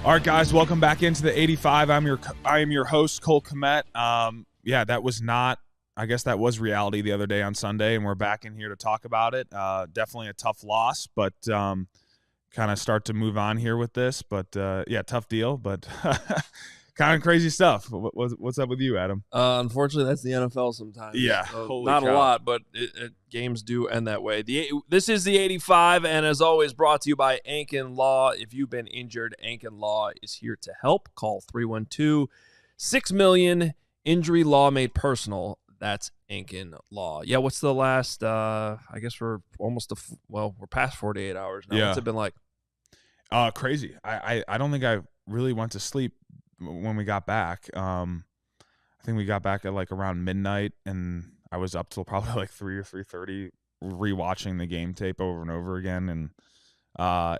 All right, guys, welcome back into the 85. I am your host, Cole Kmet. That was not, I guess that was reality the other day on Sunday, and we're back in here to talk about it. Definitely a tough loss, but kind of start to move on here with this. But tough deal, but kind of crazy stuff. What's up with you, Adam? Unfortunately, that's the NFL sometimes. Yeah, not a lot, but games do end that way. This is the 85, and as always, brought to you by Ankin Law. If you've been injured, Ankin Law is here to help. Call 312-6 Injury Law Made Personal. That's Ankin Law. Yeah, what's the last? I guess we're almost we're past 48 hours now. Yeah. What's it been like? Crazy. I don't think I really went to sleep when we got back. I think we got back at like around midnight, and I was up till probably like 3 or 3:30 rewatching the game tape over and over again, and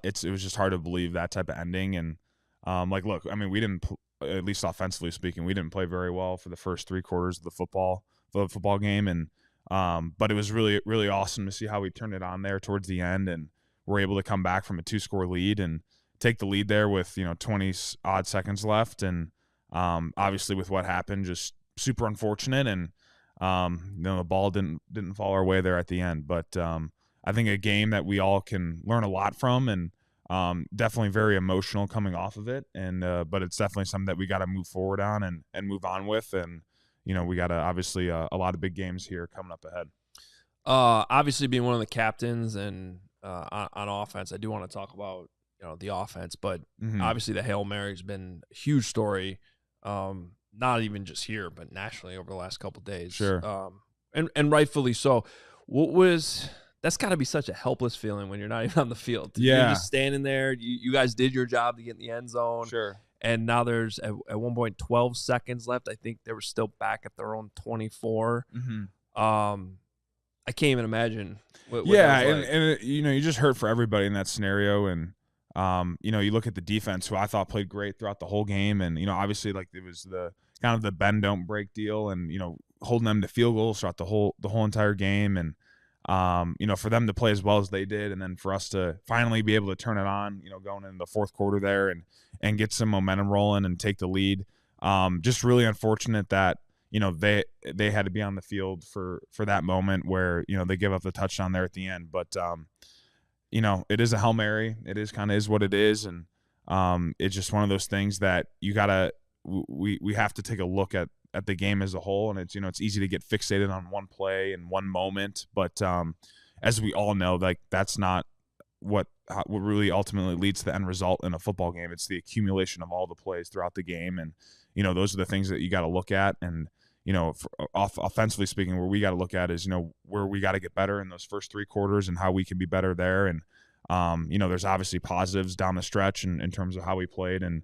it was just hard to believe that type of ending. And look, I mean, we didn't, at least offensively speaking, we didn't play very well for the first 3 quarters of the football game, and but it was really, really awesome to see how we turned it on there towards the end, and we're able to come back from a 2-score lead and take the lead there with 20 odd seconds left, and obviously with what happened, just super unfortunate, and the ball didn't fall our way there at the end. But I think a game that we all can learn a lot from, and definitely very emotional coming off of it, and but it's definitely something that we got to move forward on and move on with, and we got to obviously a lot of big games here coming up ahead. Obviously being one of the captains and on offense, I do want to talk about the offense, but obviously the Hail Mary has been a huge story, not even just here, but nationally over the last couple of days. Sure. And rightfully so. That's got to be such a helpless feeling when you're not even on the field. Yeah. You're just standing there. You guys did your job to get in the end zone. Sure. And now there's at one point 12 seconds left. I think they were still back at their own 24. I can't even imagine what that was like. and you just hurt for everybody in that scenario, and you look at the defense, who I thought played great throughout the whole game, and obviously like it was the kind of the bend don't break deal, and holding them to field goals throughout the whole entire game, and for them to play as well as they did, and then for us to finally be able to turn it on, going into the fourth quarter there and get some momentum rolling and take the lead. Just really unfortunate that they had to be on the field for that moment where they give up the touchdown there at the end, but it is a Hail Mary. It is kind of is what it is, and it's just one of those things that we have to take a look at the game as a whole, and it's it's easy to get fixated on one play and one moment, but as we all know, like that's not what really ultimately leads to the end result in a football game. It's the accumulation of all the plays throughout the game, and those are the things that you got to look at, and offensively speaking, where we got to look at is where we got to get better in those first 3 quarters and how we can be better there, and there's obviously positives down the stretch in terms of how we played and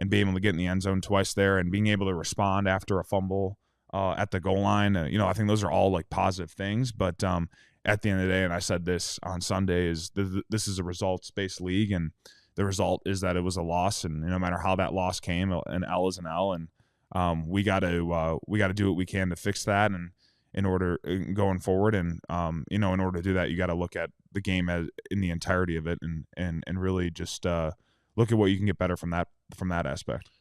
being able to get in the end zone twice there and being able to respond after a fumble at the goal line. I think those are all like positive things, but at the end of the day, and I said this on Sunday, is this is a results-based league, and the result is that it was a loss, and no matter how that loss came, an L is an L, and we got to do what we can to fix that, and in order going forward, and in order to do that, you got to look at the game as in the entirety of it, and really just look at what you can get better from that aspect.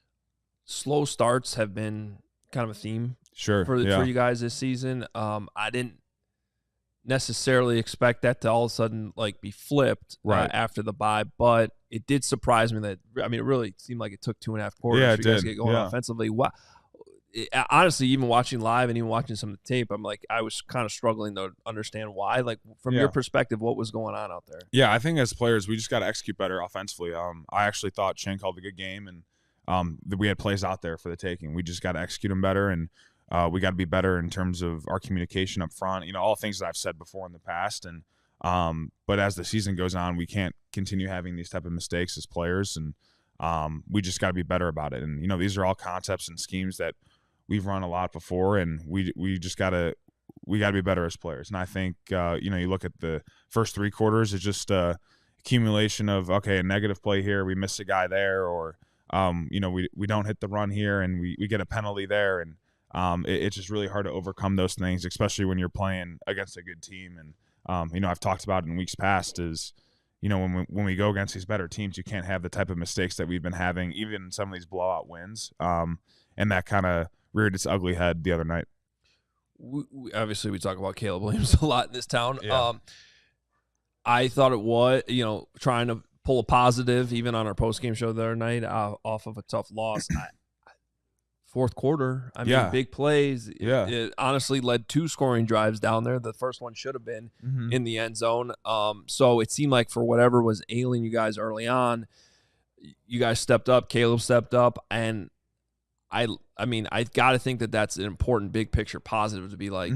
Slow starts have been kind of a theme, for you guys this season. I didn't necessarily expect that to all of a sudden like be flipped after the bye, but it did surprise me that, I mean, it really seemed like it took 2.5 quarters for you guys to get going offensively. Wow. Honestly, even watching live and even watching some of the tape, I'm like, I was kind of struggling to understand why. Like, from your perspective, what was going on out there? Yeah, I think as players, we just got to execute better offensively. I actually thought Shane called a good game, and we had plays out there for the taking. We just got to execute them better, and we got to be better in terms of our communication up front. All things that I've said before in the past, and but as the season goes on, we can't continue having these type of mistakes as players, and we just got to be better about it. And these are all concepts and schemes that we've run a lot before, and we just gotta be better as players. And I think you look at the first 3 quarters, it's just accumulation of a negative play here, we miss a guy there, or we don't hit the run here, and we get a penalty there, and it's just really hard to overcome those things, especially when you're playing against a good team. And I've talked about in weeks past is when we go against these better teams, you can't have the type of mistakes that we've been having, even in some of these blowout wins. And that kind of reared its ugly head the other night. Obviously, we talk about Caleb Williams a lot in this town. Yeah. I thought it was, trying to pull a positive even on our post-game show the other night off of a tough loss. Fourth quarter, big plays. It honestly led 2 scoring drives down there. The first one should have been in the end zone. So it seemed like for whatever was ailing you guys early on, you guys stepped up. Caleb stepped up, and I got to think that that's an important big picture positive to be like,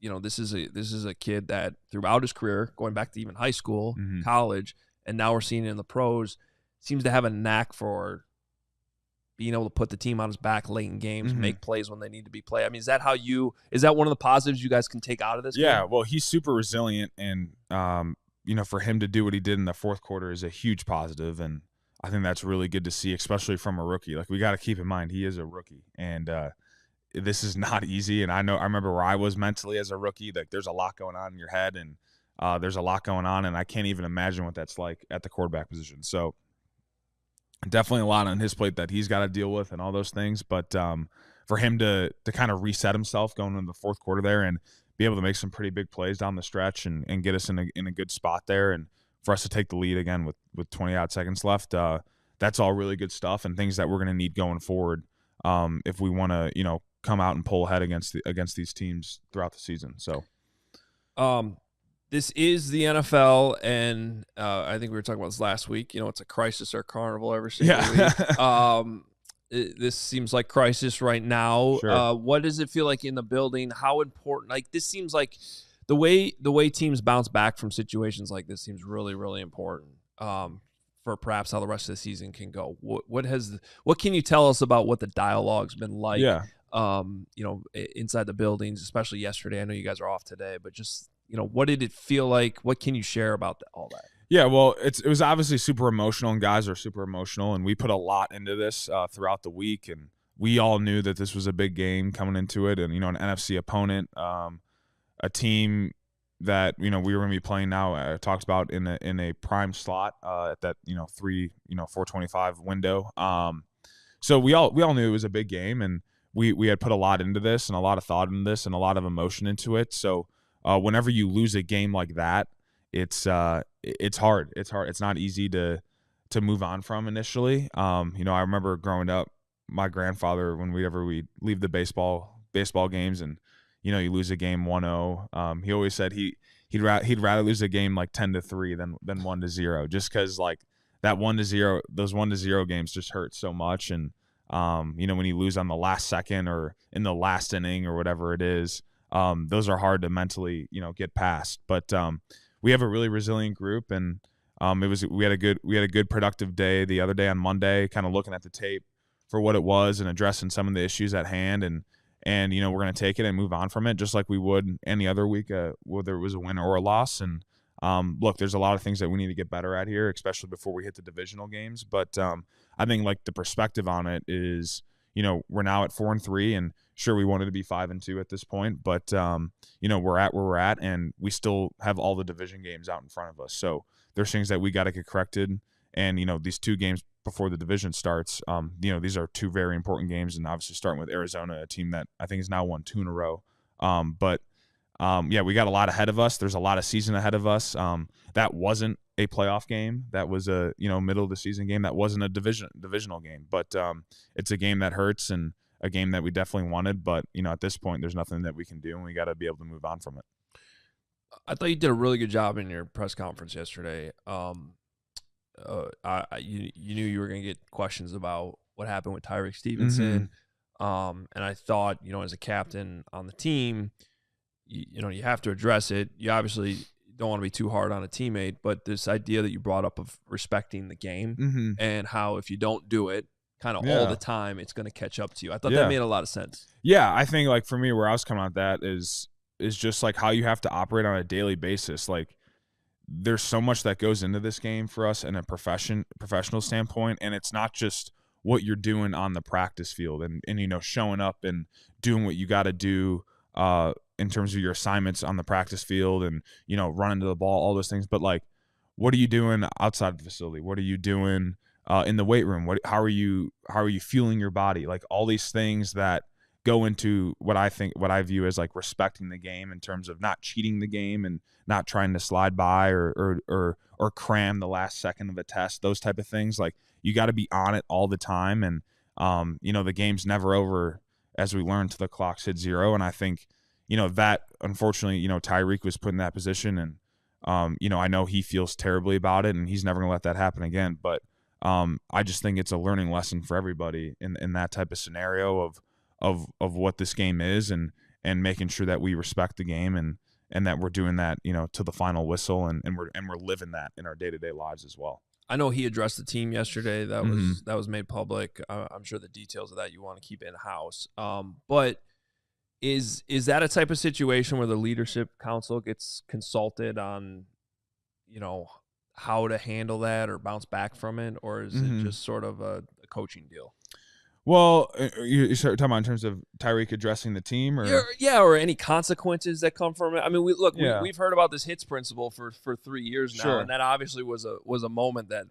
this is a kid that throughout his career, going back to even high school, college, and now we're seeing it in the pros, seems to have a knack for being able to put the team on his back late in games, make plays when they need to be played. Is that one of the positives you guys can take out of this game? Well, he's super resilient, and for him to do what he did in the fourth quarter is a huge positive, and I think that's really good to see, especially from a rookie. Like, we got to keep in mind he is a rookie, and this is not easy. And I remember where I was mentally as a rookie. Like, there's a lot going on in your head, and there's a lot going on, and I can't even imagine what that's like at the quarterback position. So definitely a lot on his plate that he's got to deal with and all those things. But for him to kind of reset himself going into the fourth quarter there and be able to make some pretty big plays down the stretch and get us in a good spot there, and for us to take the lead again with 20-odd seconds left, that's all really good stuff and things that we're going to need going forward if we want to, come out and pull ahead against these teams throughout the season. So this is the NFL, and I think we were talking about this last week. It's a crisis or carnival every single week. This seems like crisis right now. Sure. What does it feel like in the building? How important? Like, this seems like the way teams bounce back from situations like this seems really, really important for perhaps how the rest of the season can go. What can you tell us about what the dialogue's been like? Yeah. Inside the buildings, especially yesterday. I know you guys are off today, but just what did it feel like? What can you share about all that? Yeah, well, it was obviously super emotional, and guys are super emotional, and we put a lot into this throughout the week, and we all knew that this was a big game coming into it, and an NFC opponent, a team that we were going to be playing now. Talked about in a prime slot at that 425 window. So we all knew it was a big game, and we had put a lot into this and a lot of thought into this and a lot of emotion into it. So whenever you lose a game like that, it's hard. It's not easy to move on from initially. I remember growing up, my grandfather, whenever we leave the baseball games and you lose a game 1-0, he always said he'd rather lose a game like 10-3 than 1-0, just because like that 1-0, those 1-0 games just hurt so much. And when you lose on the last second or in the last inning or whatever it is, those are hard to mentally get past. But we have a really resilient group, and we had a good productive day the other day on Monday, kind of looking at the tape for what it was and addressing some of the issues at hand, and we're going to take it and move on from it just like we would any other week, whether it was a win or a loss. And look, there's a lot of things that we need to get better at here, especially before we hit the divisional games. But I think like the perspective on it is, we're now at 4-3, and sure, we wanted to be 5-2 at this point, but we're at where we're at, and we still have all the division games out in front of us. So there's things that we got to get corrected, and these 2 games before the division starts, these are 2 very important games, and obviously starting with Arizona, a team that I think has now won 2 in a row. We got a lot ahead of us. There's a lot of season ahead of us. That wasn't a playoff game. That was a middle of the season game. That wasn't a divisional game. But it's a game that hurts and a game that we definitely wanted. But at this point, there's nothing that we can do, and we got to be able to move on from it. I thought you did a really good job in your press conference yesterday. You knew you were going to get questions about what happened with Tyrique Stevenson, and I thought as a captain on the team, you have to address it. You obviously don't want to be too hard on a teammate, but this idea that you brought up of respecting the game and how if you don't do it kind of all the time, it's going to catch up to you. I thought that made a lot of sense. Yeah, I think like for me, where I was coming at that is just like how you have to operate on a daily basis. Like there's so much that goes into this game for us in a professional standpoint, and it's not just what you're doing on the practice field and showing up and doing what you got to do in terms of your assignments on the practice field and running to the ball, all those things. But like what are you doing outside the facility? What are you doing in the weight room? How are you fueling your body? Like all these things that go into what I view as like respecting the game in terms of not cheating the game and not trying to slide by or cram the last second of a test, those type of things. Like you got to be on it all the time. And, the game's never over, as we learned, till the clock's hit zero. And I think, that unfortunately, Tyrique was put in that position, and, I know he feels terribly about it and he's never gonna let that happen again. But I just think it's a learning lesson for everybody in that type of scenario of what this game is, and making sure that we respect the game, and that we're doing that, to the final whistle, and we're living that in our day-to-day lives as well. I know he addressed the team yesterday. That was made public. I'm sure the details of that you want to keep in house. But is that a type of situation where the leadership council gets consulted on, how to handle that or bounce back from it, or is it just sort of a coaching deal? Well, you start talking about in terms of Tyrique addressing the team, or or any consequences that come from it. I mean, we've heard about this hits principle for 3 years now, and that obviously was a moment that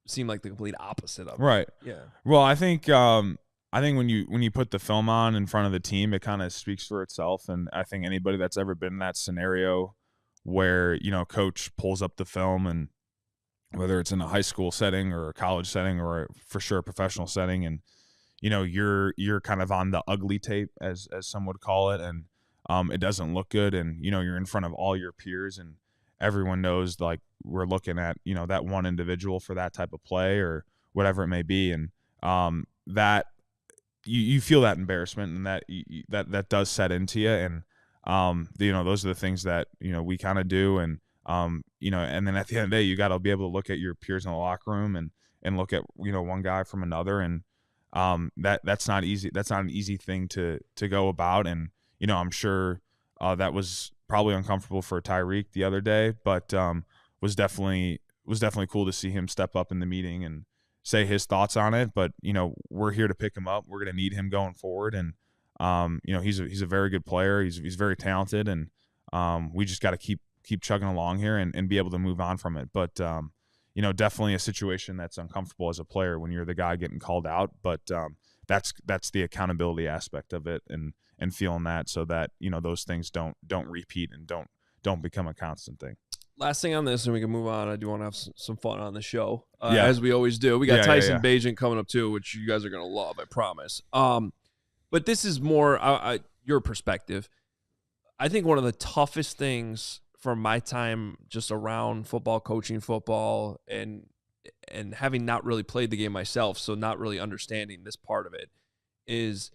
seemed like the complete opposite of it. Right. Yeah. Well, I think when you put the film on in front of the team, it kind of speaks for itself, and I think anybody that's ever been in that scenario where coach pulls up the film, and whether it's in a high school setting or a college setting or for sure a professional setting, and you're kind of on the ugly tape, as some would call it, and it doesn't look good, and you're in front of all your peers, and everyone knows, like, we're looking at that one individual for that type of play or whatever it may be, and that you feel that embarrassment, and that does set into you, and those are the things that we kind of do, and and then at the end of the day, you got to be able to look at your peers in the locker room and look at one guy from another, and that's not easy. That's not an easy thing to go about, and I'm sure that was probably uncomfortable for Tyrique the other day, but was definitely cool to see him step up in the meeting and say his thoughts on it. But we're here to pick him up. We're going to need him going forward, and he's a very good player. He's very talented, and we just got to keep chugging along here and be able to move on from it. But definitely a situation that's uncomfortable as a player when you're the guy getting called out. But that's the accountability aspect of it, and feeling that, so that those things don't repeat and don't become a constant thing. Last thing on this, and we can move on. I do want to have some fun on the show, as we always do. We got Tyson Bagent coming up too, which you guys are going to love, I promise. But this is more your perspective. I think one of the toughest things from my time just around football, coaching football, and having not really played the game myself, so not really understanding this part of it, is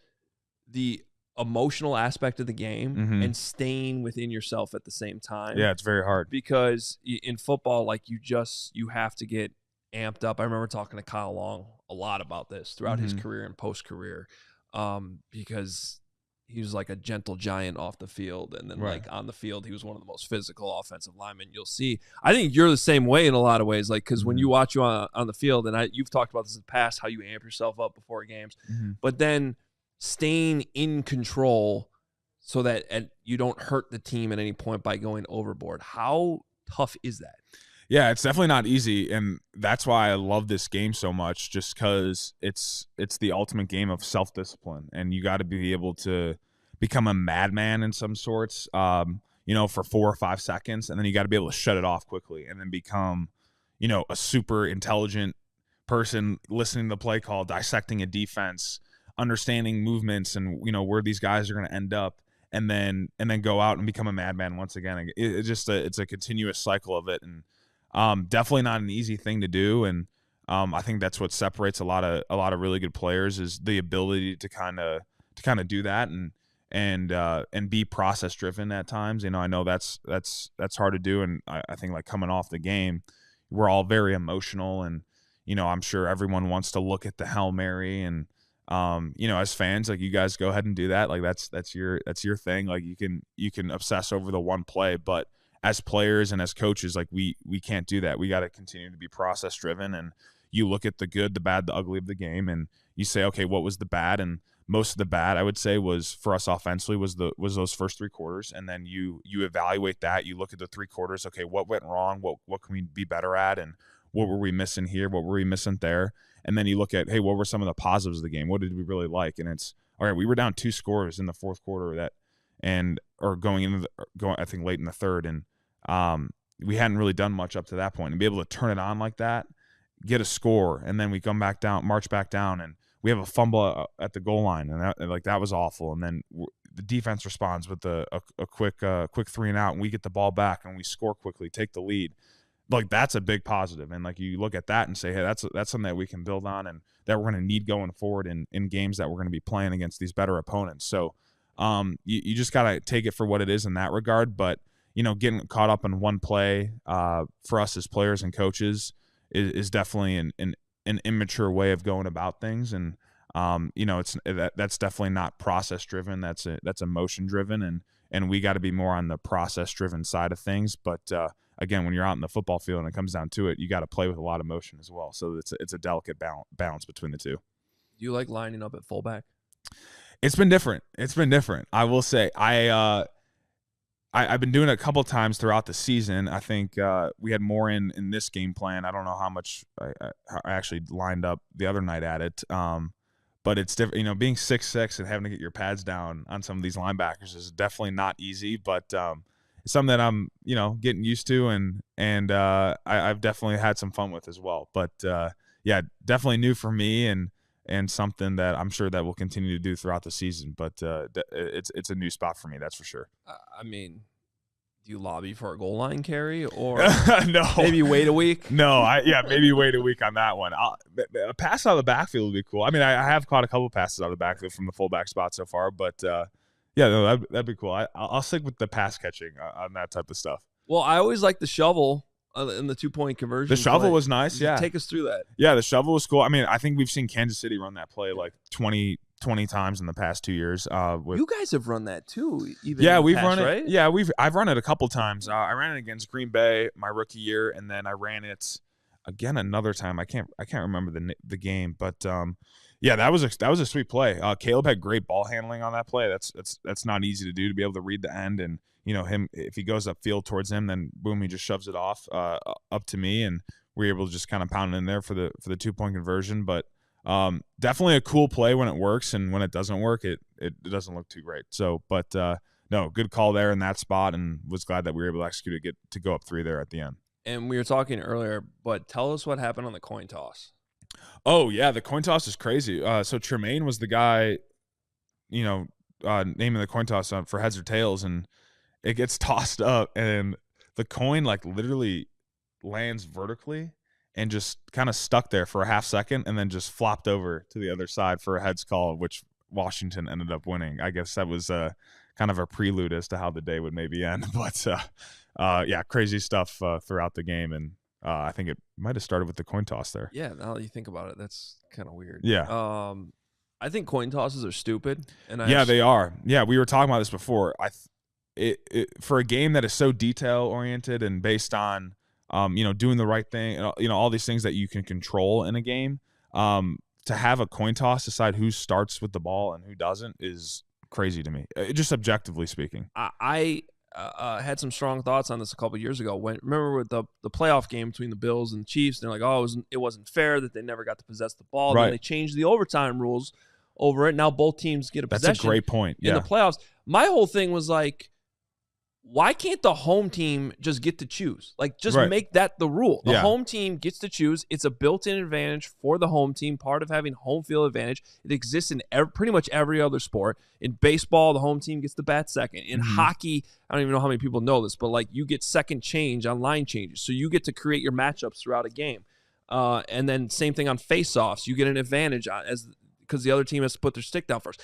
the emotional aspect of the game and staying within yourself at the same time. Yeah, it's very hard. Because in football, like, you have to get amped up. I remember talking to Kyle Long a lot about this throughout his career and post-career, because he was like a gentle giant off the field, and then like on the field, he was one of the most physical offensive linemen you'll see. I think you're the same way in a lot of ways, like, because when you watch you on the field, and you've talked about this in the past, how you amp yourself up before games, but then staying in control so that you don't hurt the team at any point by going overboard. How tough is that? Yeah, it's definitely not easy, and that's why I love this game so much, just because it's the ultimate game of self-discipline, and you got to be able to become a madman in some sorts, for 4 or 5 seconds, and then you got to be able to shut it off quickly, and then become, a super intelligent person listening to the play call, dissecting a defense, understanding movements, and where these guys are going to end up, and then go out and become a madman once again. It's a continuous cycle of it, and definitely not an easy thing to do, and I think that's what separates a lot of really good players, is the ability to kind of do that and be process driven at times. I know that's hard to do, and I think, like, coming off the game, we're all very emotional, and I'm sure everyone wants to look at the Hail Mary, and as fans, like, you guys go ahead and do that, like, that's your thing, like, you can obsess over the one play, but as players and as coaches, like, we can't do that. We got to continue to be process driven, and you look at the good, the bad, the ugly of the game, and you say, okay, what was the bad? And most of the bad, I would say, was for us offensively was those first 3 quarters. And then you evaluate that. You look at the 3 quarters. Okay, what went wrong? What can we be better at? And what were we missing here? What were we missing there? And then you look at, hey, what were some of the positives of the game? What did we really like? And it's, all right, we were down 2 scores in the fourth quarter I think late in the third. And we hadn't really done much up to that point. And be able to turn it on like that, get a score, and then we come back down, march back down, and we have a fumble at the goal line, and that was awful. And then the defense responds with a quick 3 and out, and we get the ball back and we score quickly, take the lead. Like, that's a big positive. And like, you look at that and say, hey, that's something that we can build on and that we're going to need going forward in games that we're going to be playing against these better opponents. So you just got to take it for what it is in that regard. But, getting caught up in one play for us as players and coaches is definitely an immature way of going about things. And, that's definitely not process driven. That's emotion driven. And we got to be more on the process driven side of things. But, again, when you're out in the football field and it comes down to it, you got to play with a lot of motion as well. So it's a delicate balance between the two. Do you like lining up at fullback? It's been different. I will say I've been doing it a couple times throughout the season. I think we had more in this game plan. I don't know how much I actually lined up the other night at it. But it's different. Being 6'6" and having to get your pads down on some of these linebackers is definitely not easy. But it's something that I'm, getting used to, and I've definitely had some fun with as well. But yeah, definitely new for me, and something that I'm sure that we'll continue to do throughout the season. But it's a new spot for me, that's for sure. I mean, do you lobby for a goal line carry, or no? Maybe wait a week. No, maybe wait a week on that one. A pass out of the backfield would be cool. I mean, I have caught a couple passes out of the backfield from the fullback spot so far, but. Yeah, no, that'd be cool. I'll stick with the pass catching on that type of stuff. Well, I always like the shovel in the 2-point conversion. The shovel was nice, yeah. Take us through that. Yeah, the shovel was cool. I mean, I think we've seen Kansas City run that play like 20 times in the past 2 years. You guys have run that too, even we've run it. Right? Yeah, I've run it a couple times. I ran it against Green Bay my rookie year, and then I ran it again another time. I can't remember the game, but yeah, that was a sweet play. Caleb had great ball handling on that play. That's not easy to do, to be able to read the end, and him, if he goes upfield towards him, then boom, he just shoves it off up to me, and we're able to just kind of pound it in there for the 2-point conversion. But definitely a cool play when it works, and when it doesn't work, it doesn't look too great. So, but no, good call there in that spot, and was glad that we were able to execute it, to go up 3 there at the end. And we were talking earlier, but tell us what happened on the coin toss. Oh, yeah, the coin toss is crazy. So Tremaine was the guy, naming the coin toss for heads or tails, and it gets tossed up, and the coin literally lands vertically and just kind of stuck there for a half second, and then just flopped over to the other side for a heads call, which Washington ended up winning. I guess that was kind of a prelude as to how the day would maybe end. But yeah, crazy stuff throughout the game, and I think it might have started with the coin toss there. Yeah, now that you think about it, that's kind of weird. Yeah. I think coin tosses are stupid. They are. Yeah, we were talking about this before. For a game that is so detail oriented and based on, doing the right thing, all these things that you can control in a game, to have a coin toss decide who starts with the ball and who doesn't is crazy to me, just objectively speaking. I had some strong thoughts on this a couple of years ago. Remember with the playoff game between the Bills and the Chiefs, and they're like, oh, it wasn't fair that they never got to possess the ball. Right. Then they changed the overtime rules over it. Now both teams get a possession. That's a great point. In the playoffs. My whole thing was like, why can't the home team just get to choose? Make that the rule. The home team gets to choose. It's a built-in advantage for the home team, part of having home field advantage. It exists in pretty much every other sport. In baseball, the home team gets the bat second. In hockey, I don't even know how many people know this, but you get second change on line changes. So you get to create your matchups throughout a game. And then same thing on face-offs. You get an advantage because the other team has to put their stick down first.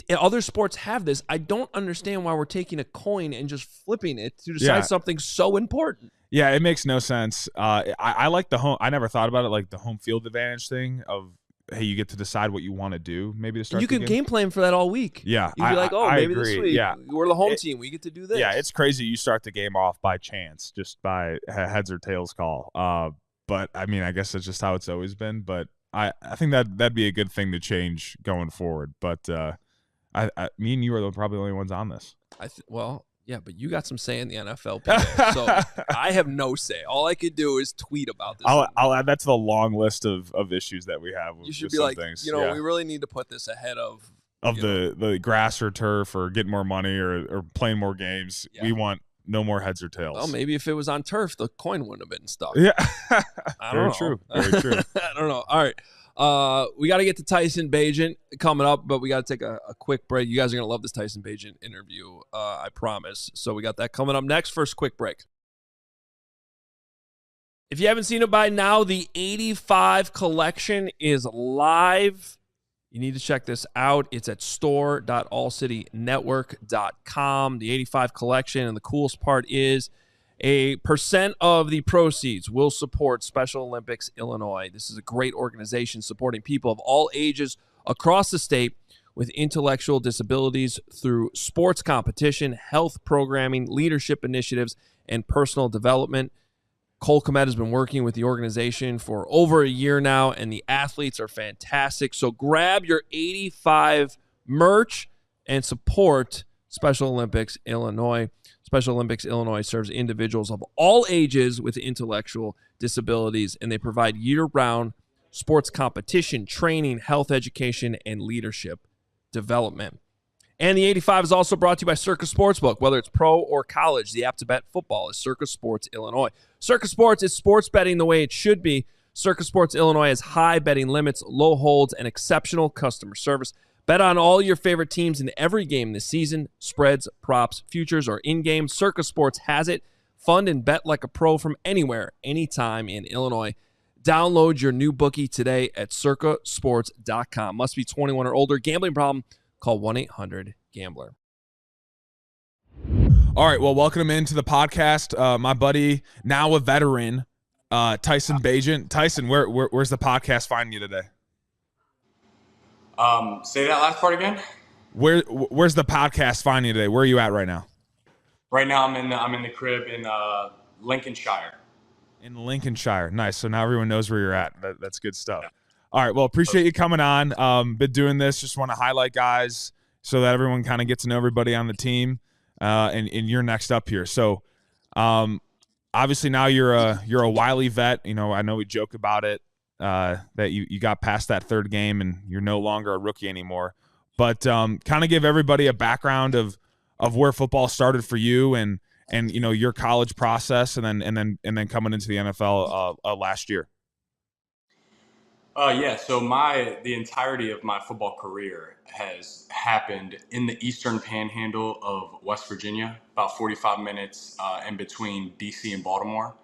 Other sports have this. I don't understand why we're taking a coin and just flipping it to decide something so important. Yeah, it makes no sense. I like the home. I never thought about it like the home field advantage thing of, hey, you get to decide what you want to do. Maybe to start. You can game plan for that all week. Yeah, you'd be like, oh, maybe agree. This week we're the home team. We get to do this. Yeah, it's crazy. You start the game off by chance, just by heads or tails call. But I mean, I guess that's just how it's always been. But I think that'd be a good thing to change going forward. But me and you are probably the only ones on this. Well, yeah, but you got some say in the NFL, PJ, so I have no say. All I could do is tweet about this. I'll add that to the long list of issues that we have. You should with be some like, things. we really need to put this ahead of the grass or turf or getting more money or playing more games. Yeah. We want no more heads or tails. Well, maybe if it was on turf, the coin wouldn't have been stuck. Yeah, Very true. Very true. I don't know. All right. We got to get to Tyson Bagent coming up, but we got to take a quick break. You guys are going to love this Tyson Bagent interview, I promise. So we got that coming up next. First, quick break. If you haven't seen it by now, the 85 collection is live. You need to check this out. It's at store.allcitynetwork.com. The 85 collection, and the coolest part is a % of the proceeds will support Special Olympics Illinois. This is a great organization supporting people of all ages across the state with intellectual disabilities through sports competition, health programming, leadership initiatives, and personal development. Cole Kmet has been working with the organization for over a year now, and the athletes are fantastic. So grab your 85 merch and support Special Olympics Illinois. Special Olympics Illinois serves individuals of all ages with intellectual disabilities, and they provide year-round sports competition, training, health education, and leadership development. And the 85 is also brought to you by Circa Sportsbook. Whether it's pro or college, the app to bet football is Circa Sports Illinois. Circa Sports is sports betting the way it should be. Circa Sports Illinois has high betting limits, low holds, and exceptional customer service. Bet on all your favorite teams in every game this season. Spreads, props, futures, or in-game. Circa Sports has it. Fund and bet like a pro from anywhere, anytime in Illinois. Download your new bookie today at circasports.com. Must be 21 or older. Gambling problem? Call 1-800-GAMBLER. All right, well, welcome into the podcast. My buddy, now a veteran, Tyson Bagent. Tyson, where's the podcast finding you today? Say that last part again. Where's the podcast finding you today? Where are you at right now? Right now, I'm in the crib in Lincolnshire. In Lincolnshire, nice. So now everyone knows where you're at. That's good stuff. Yeah. All right, well, appreciate you coming on. Been doing this. Just want to highlight guys so that everyone kind of gets to know everybody on the team. And you're next up here. So, obviously now you're a wily vet. I know we joke about it that you got past that third game and you're no longer a rookie anymore. But kind of give everybody a background of where football started for you and your college process and then coming into the NFL last year. So the entirety of my football career has happened in the Eastern Panhandle of West Virginia, about 45 minutes in between DC and Baltimore.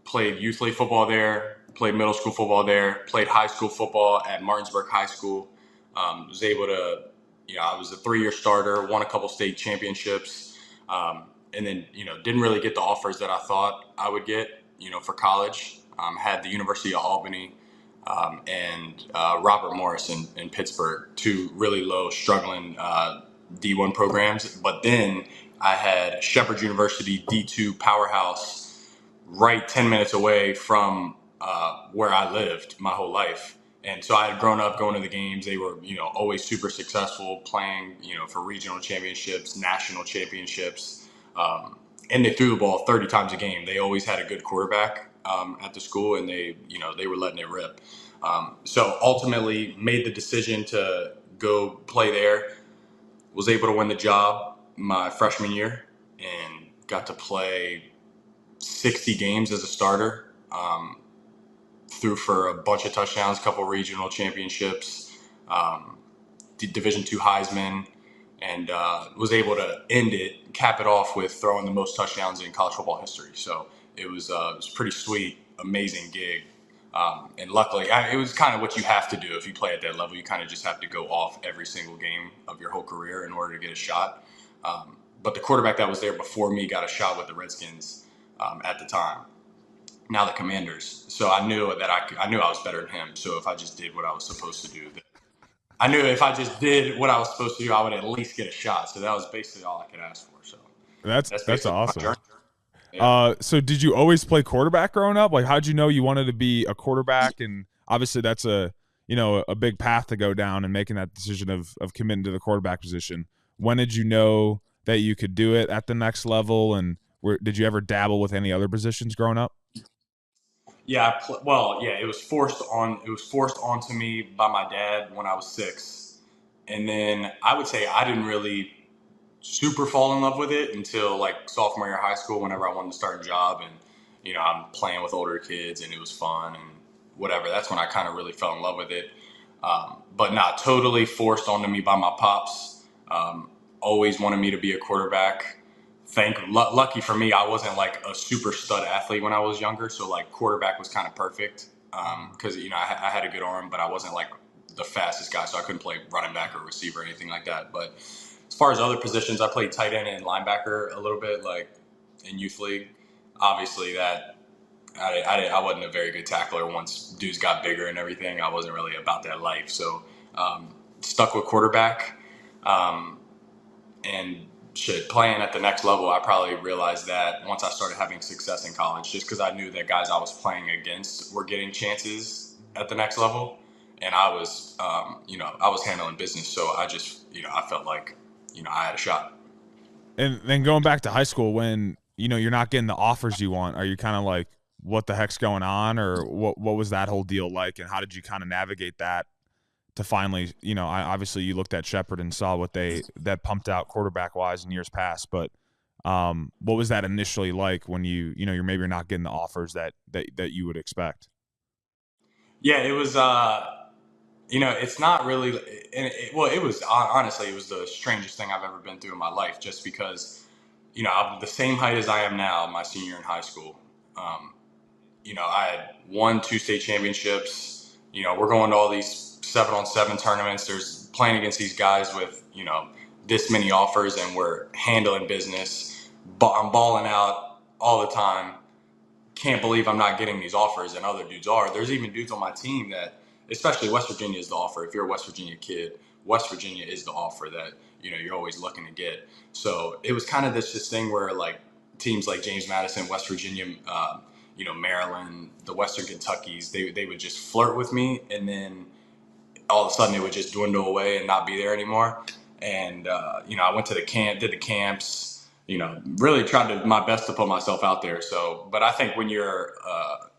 Played youth league football there, played middle school football there, played high school football at Martinsburg High School. Was able to, I was a 3-year starter, won a couple state championships, and then, didn't really get the offers that I thought I would get, for college. Had the University of Albany and Robert Morris in Pittsburgh, 2 really low, struggling D1 programs. But then I had Shepherd University, D2 powerhouse, right 10 minutes away from where I lived my whole life. And so I had grown up going to the games. They were, always super successful, playing, for regional championships, national championships. And they threw the ball 30 times a game. They always had a good quarterback at the school, and they were letting it rip. So ultimately made the decision to go play there. Was able to win the job my freshman year and got to play 60 games as a starter. Threw for a bunch of touchdowns, couple regional championships, Division II Heisman, and was able to cap it off with throwing the most touchdowns in college football history. So it was pretty sweet, amazing gig. And luckily, it was kind of what you have to do if you play at that level. You kind of just have to go off every single game of your whole career in order to get a shot. But the quarterback that was there before me got a shot with the Redskins at the time. Now the Commanders. So I knew that I was better than him. So if I just did what I was supposed to do, I would at least get a shot. So that was basically all I could ask for. So that's awesome. Yeah. So did you always play quarterback growing up? Like, how'd you know you wanted to be a quarterback? And obviously, that's a big path to go down and making that decision of committing to the quarterback position. When did you know that you could do it at the next level? And did you ever dabble with any other positions growing up? Yeah, well, yeah, it was forced on. It was forced onto me by my dad when I was 6, and then I would say I didn't really super fall in love with it until like sophomore year of high school. Whenever I wanted to start a job, and I'm playing with older kids, and it was fun and whatever. That's when I kind of really fell in love with it. But not totally forced onto me by my pops. Always wanted me to be a quarterback. Lucky for me, I wasn't like a super stud athlete when I was younger, so like quarterback was kind of perfect because I had a good arm, but I wasn't like the fastest guy, so I couldn't play running back or receiver or anything like that. But as far as other positions, I played tight end and linebacker a little bit, like in youth league. Obviously, that I wasn't a very good tackler. Once dudes got bigger and everything, I wasn't really about that life. So stuck with quarterback. And shit, playing at the next level, I probably realized that once I started having success in college, just because I knew that guys I was playing against were getting chances at the next level, and I was, I was handling business, so I just, I felt like, I had a shot. And then going back to high school, when you're not getting the offers you want, are you kind of like, what the heck's going on, or what was that whole deal like, and how did you kind of navigate that to finally, obviously you looked at Shepherd and saw what that pumped out quarterback wise in years past, but what was that initially like when you're not getting the offers that you would expect? Yeah, it was. It's not really. Well, it was honestly, it was the strangest thing I've ever been through in my life. Just because, I'm the same height as I am now, my senior in high school. Um, I had won 2 state championships. We're going to all these 7-on-7 tournaments. There's playing against these guys with, this many offers, and we're handling business. But I'm balling out all the time. Can't believe I'm not getting these offers, and other dudes are. There's even dudes on my team that, especially West Virginia is the offer. If you're a West Virginia kid, West Virginia is the offer that, you're always looking to get. So it was kind of this thing where like teams like James Madison, West Virginia, Maryland, the Western Kentuckys, they would just flirt with me, and then all of a sudden it would just dwindle away and not be there anymore. And I went to the camp, did the camps, really tried my best to put myself out there. So, but I think when you're, a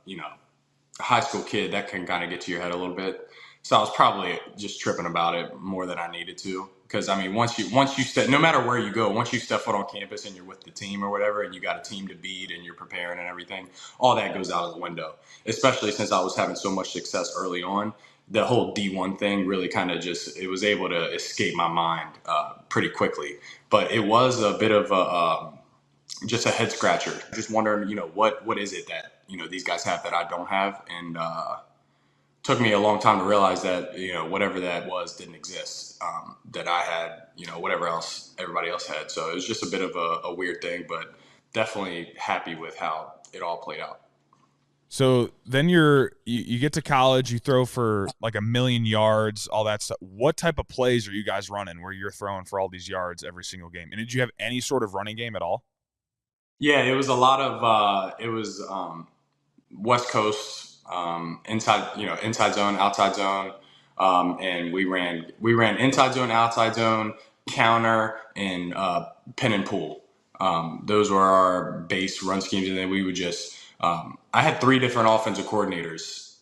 high school kid, that can kind of get to your head a little bit. So I was probably just tripping about it more than I needed to. Because I mean, once you step, no matter where you go, once you step foot on campus and you're with the team or whatever, and you got a team to beat and you're preparing and everything, all that goes out of the window. Especially since I was having so much success early on, the whole D1 thing really kind of it was able to escape my mind pretty quickly. But it was a bit of just a head scratcher. Just wondering, what is it that these guys have that I don't have, and took me a long time to realize that whatever that was didn't exist. That I had, whatever else everybody else had. So it was just a bit of a weird thing, but definitely happy with how it all played out. So then you get to college, you throw for like 1,000,000 yards, all that stuff. What type of plays are you guys running where you're throwing for all these yards every single game? And did you have any sort of running game at all? Yeah, it was a lot of West Coast, inside zone, outside zone, and we ran inside zone, outside zone, counter, and pin and pull. Those were our base run schemes, and then we would just. I had 3 different offensive coordinators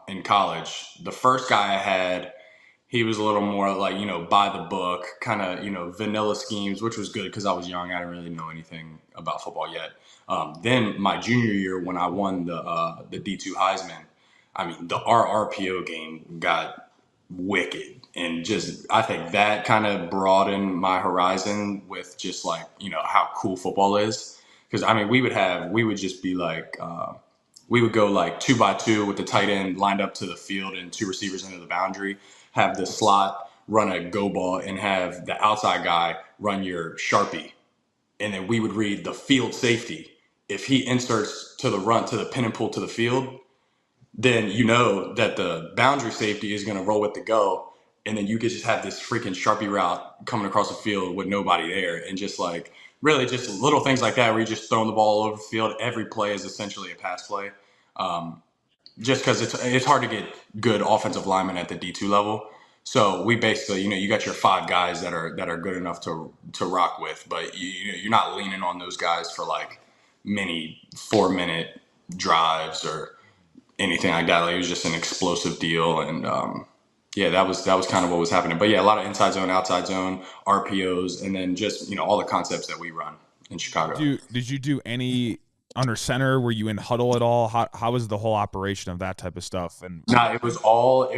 in college. The first guy I had, he was a little more like, by the book, kind of, vanilla schemes, which was good because I was young. I didn't really know anything about football yet. Then my junior year, when I won the D2 Heisman, I mean, our RPO game got wicked. And just, I think that kind of broadened my horizon with just like, how cool football is. Because, I mean, we would just be like, we would go like 2 by 2 with the tight end lined up to the field and 2 receivers into the boundary, have the slot run a go ball, and have the outside guy run your Sharpie. And then we would read the field safety. If he inserts to the run, to the pin and pull to the field, then you know that the boundary safety is going to roll with the go. And then you could just have this freaking Sharpie route coming across the field with nobody there, and just like really just little things like that where you're just throwing the ball all over the field. Every play is essentially a pass play. Just because it's hard to get good offensive linemen at the D2 level. So we basically, you got your 5 guys that are good enough to rock with, but you're not leaning on those guys for like many 4-minute drives or anything like that. Like, it was just an explosive deal, and yeah, that was kind of what was happening. But yeah, a lot of inside zone, outside zone, RPOs, and then just all the concepts that we run in Chicago. Did you do any under center? Were you in huddle at all? How was the whole operation of that type of stuff? And it was all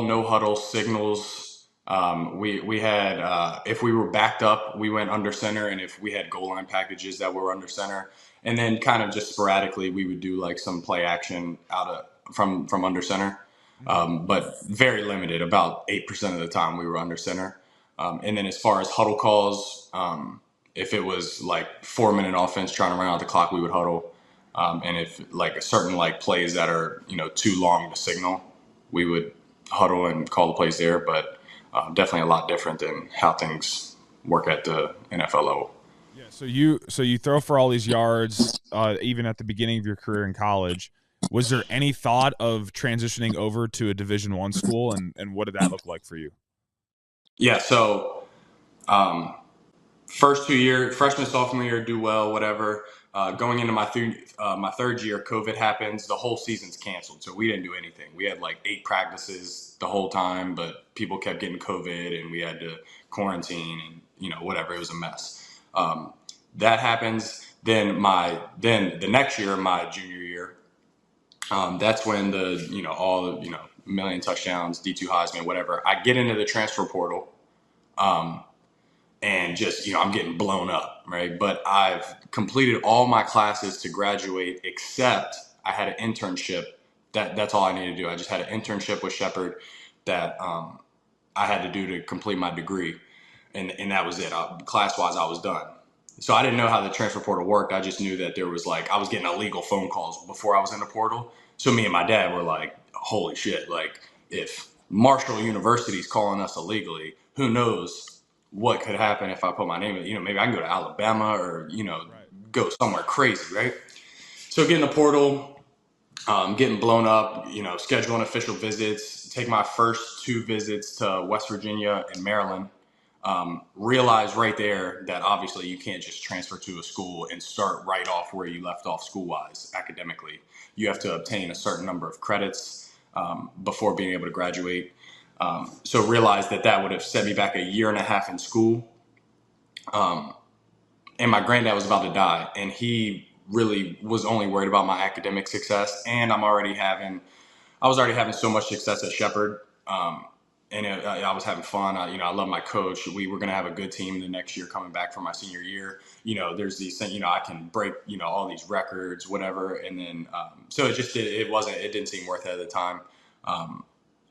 no huddle signals. We had if we were backed up, we went under center, and if we had goal line packages that were under center, and then kind of just sporadically we would do like some play action from under center, but very limited. About 8% of the time we were under center, and then as far as huddle calls, if it was like 4-minute offense trying to run out the clock, we would huddle. And if like a certain like plays that are too long to signal, we would huddle and call the plays there. But definitely a lot different than how things work at the NFL level. Yeah. So you throw for all these yards, even at the beginning of your career in college. Was there any thought of transitioning over to a Division I school, and what did that look like for you? Yeah. So first 2 years, freshman, sophomore year, do well, whatever. Going into my third year, COVID happens. The whole season's canceled, so we didn't do anything. We had like 8 practices the whole time, but people kept getting COVID, and we had to quarantine, and whatever. It was a mess. That happens. Then the next year, my junior year, that's when all million touchdowns, D2 Heisman, whatever. I get into the transfer portal. And just, I'm getting blown up, right? But I've completed all my classes to graduate, except I had an internship. That's all I needed to do. I just had an internship with Shepherd that I had to do to complete my degree. And that was it. Class-wise, I was done. So I didn't know how the transfer portal worked. I just knew that there was I was getting illegal phone calls before I was in the portal. So me and my dad were like, holy shit, like if Marshall University's calling us illegally, who knows what could happen if I put my name in, maybe I can go to Alabama or, go somewhere crazy, right? So getting the portal, getting blown up, scheduling official visits, take my first 2 visits to West Virginia and Maryland, realize right there that obviously you can't just transfer to a school and start right off where you left off school-wise academically. You have to obtain a certain number of credits before being able to graduate. So realized that would have set me back a year and a half in school. And my granddad was about to die, and he really was only worried about my academic success. And I was already having so much success at Shepherd. And I was having fun. I love my coach. We were going to have a good team the next year coming back from my senior year. There's these things, I can break, all these records, whatever. And then, so it didn't seem worth it at the time.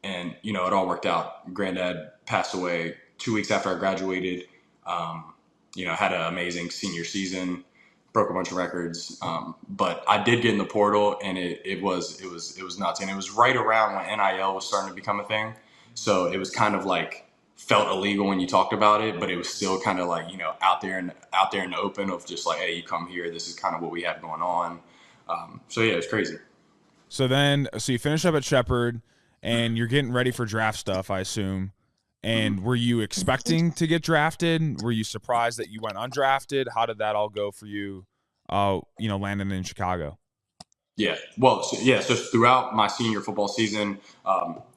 And, it all worked out. Granddad passed away 2 weeks after I graduated. Had an amazing senior season, broke a bunch of records. But I did get in the portal, and it was nuts. And it was right around when NIL was starting to become a thing. So it was kind of like felt illegal when you talked about it, but it was still kind of like, out there in the open of just like, hey, you come here, this is kind of what we have going on. So yeah, it was crazy. So you finish up at Shepherd, and you're getting ready for draft stuff, I assume. And were you expecting to get drafted? Were you surprised that you went undrafted? How did that all go for you, landing in Chicago? Yeah. Well, so throughout my senior football season,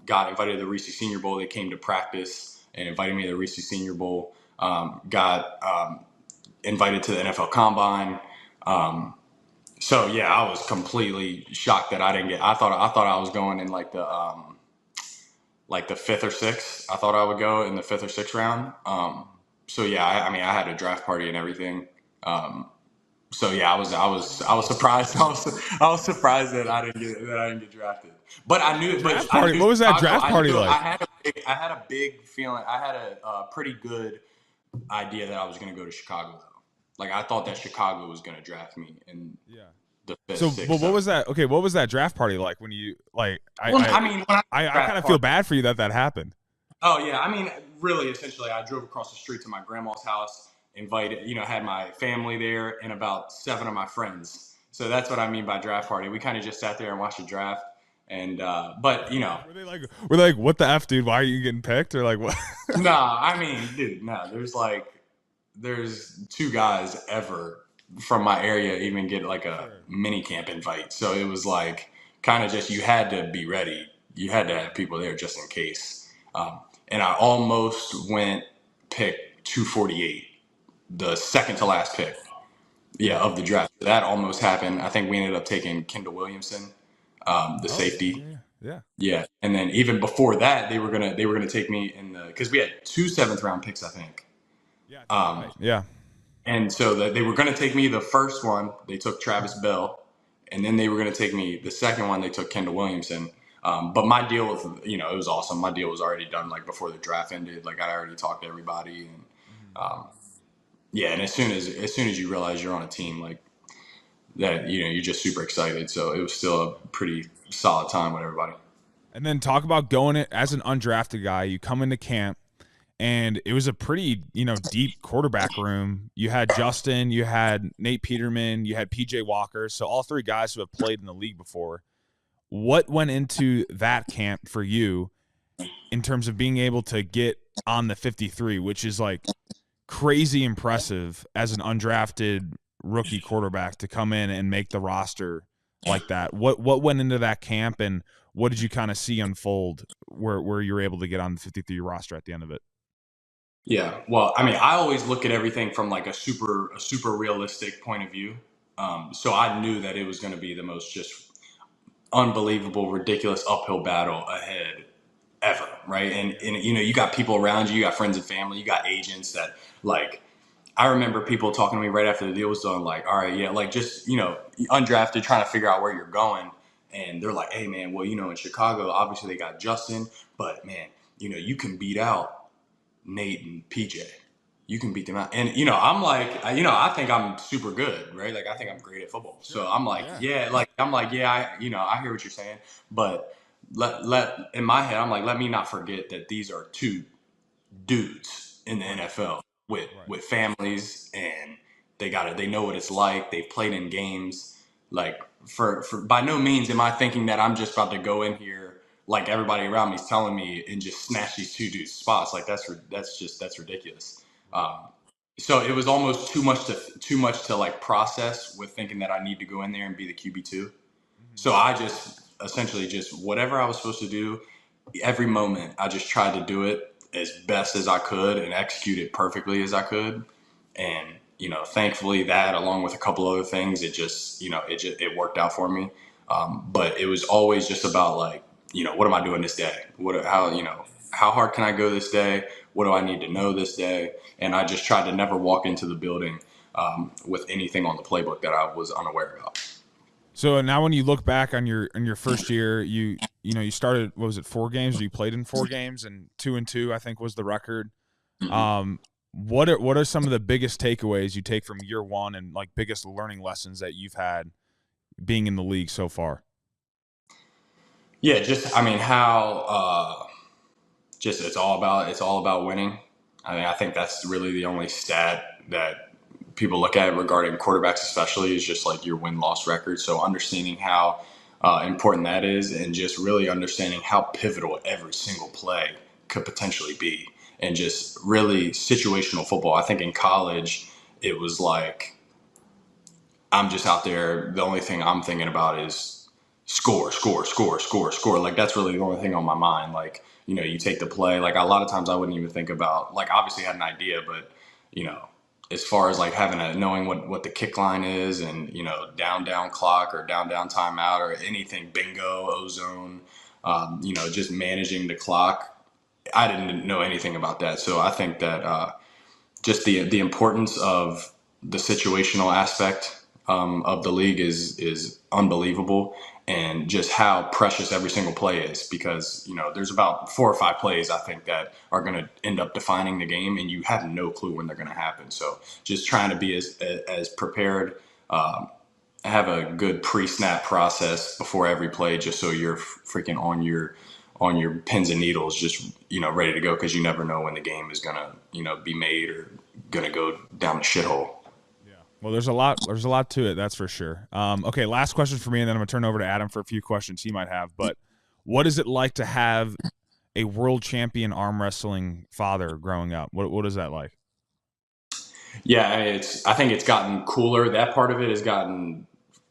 got invited to the Reese Senior Bowl. They came to practice and invited me to the Reese Senior Bowl. Got invited to the NFL Combine. So yeah, I was completely shocked that I didn't get. I thought I was going in like the 5th or 6th. I thought I would go in the 5th or 6th round. So yeah, I had a draft party and everything. So yeah, I was surprised. I was surprised that I didn't get drafted. But I knew. What was that draft party like? I had a big feeling. I had a pretty good idea that I was going to go to Chicago though. Like I thought that Chicago was going to draft me in the 5th. So, 6th, but what was that? Okay, what was that draft party like when you like? I kind of feel bad for you that happened. Oh yeah, really, essentially, I drove across the street to my grandma's house. invited, had my family there and about 7 of my friends. So that's what I mean by draft party. We kind of just sat there and watched the draft. And but were they like, what the F, dude? Why are you getting picked? Or like what? Nah, I mean, dude, there's 2 guys ever from my area even get like a mini camp invite. So it was like kind of just, you had to be ready. You had to have people there just in case. And I almost went pick 248, the second to last pick, of the draft. That almost happened. I think we ended up taking Kendall Williamson, the safety. Yeah. And then even before that, they were gonna take me because we had 2 7th-round picks, I think. Yeah. And so they were gonna take me the first one. They took Travis Bell, and then they were gonna take me the second one. They took Kendall Williamson. But my deal was, it was awesome. My deal was already done like before the draft ended. Like I already talked to everybody, and and as soon as you realize you're on a team like that, you're just super excited. So it was still a pretty solid time with everybody. And then talk about going it as an undrafted guy. You come into camp, and it was a pretty, deep quarterback room. You had Justin, you had Nate Peterman, you had PJ Walker. So all 3 guys who have played in the league before. What went into that camp for you in terms of being able to get on the 53, which is like crazy impressive as an undrafted rookie quarterback to come in and make the roster like that? What went into that camp, and what did you kind of see unfold where you were able to get on the 53 roster at the end of it? Yeah, well, I mean, I always look at everything from like a super realistic point of view. So I knew that it was going to be the most just unbelievable, ridiculous uphill battle ahead ever, right? And you got people around you, you got friends and family, you got agents that like. I remember people talking to me right after the deal was done, like, all right, yeah, like just undrafted, trying to figure out where you're going, and they're like, hey man, well in Chicago, obviously they got Justin, but man, you can beat out Nate and PJ. You can beat them out. And, I'm like, I think I'm super good, right? Like, I think I'm great at football. So I'm like, I hear what you're saying. But in my head, I'm like, let me not forget that these are 2 dudes in the NFL with families, and they know what it's like. They've played in games. Like, for by no means am I thinking that I'm just about to go in here like everybody around me is telling me and just snatch these 2 dudes spots. Like that's ridiculous. So it was almost too much to like process with thinking that I need to go in there and be the QB2. So I just essentially just whatever I was supposed to do, every moment I just tried to do it as best as I could and execute it perfectly as I could. And, thankfully that along with a couple other things, it worked out for me. But it was always just about like, what am I doing this day? How hard can I go this day? What do I need to know this day? And I just tried to never walk into the building with anything on the playbook that I was unaware about. So now when you look back on your first year, you started, what was it, 4 games, or you played in 4 games, and 2-2 I think was the record. What are some of the biggest takeaways you take from year 1 and like biggest learning lessons that you've had being in the league so far? Yeah, just I mean how it's all about winning. I mean, I think that's really the only stat that people look at regarding quarterbacks, especially, is just like your win-loss record. So understanding how important that is, and just really understanding how pivotal every single play could potentially be, and just really situational football. I think in college, it was like I'm just out there. The only thing I'm thinking about is score, score, score, score, score. Like that's really the only thing on my mind. Like, you take the play. Like a lot of times I wouldn't even think about, like, obviously I had an idea, but as far as like knowing what the kick line is, and down clock or down timeout or anything, bingo, ozone, just managing the clock. I didn't know anything about that. So I think that just the importance of the situational aspect of the league is unbelievable, and just how precious every single play is, because there's about 4 or 5 plays I think that are going to end up defining the game, and you have no clue when they're going to happen. So just trying to be as prepared, have a good pre-snap process before every play, just so you're freaking on your pins and needles, just ready to go, because you never know when the game is going to be made or going to go down the shithole. Yeah. Well, there's a lot to it. That's for sure. Okay. Last question for me, and then I'm going to turn over to Adam for a few questions he might have. But what is it like to have a world champion arm wrestling father growing up? What is that like? Yeah, I think it's gotten cooler. That part of it has gotten